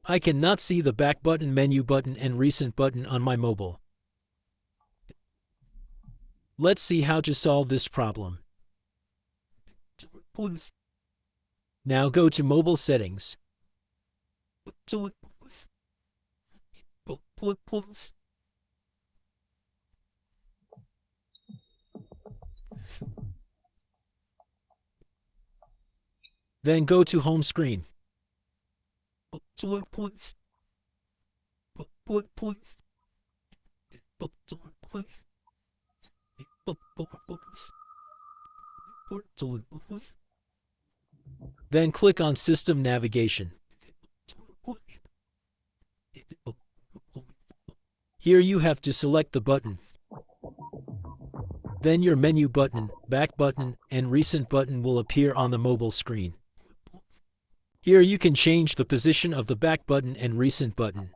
I cannot see the back button, menu button, and recent button on my mobile. Let's see how to solve this problem. Now go to Mobile Settings. Then go to Home Screen. Then click on System Navigation. Here you have to select the button. Then your menu button, back button, and recent button will appear on the mobile screen. Here you can change the position of the back button and recent button.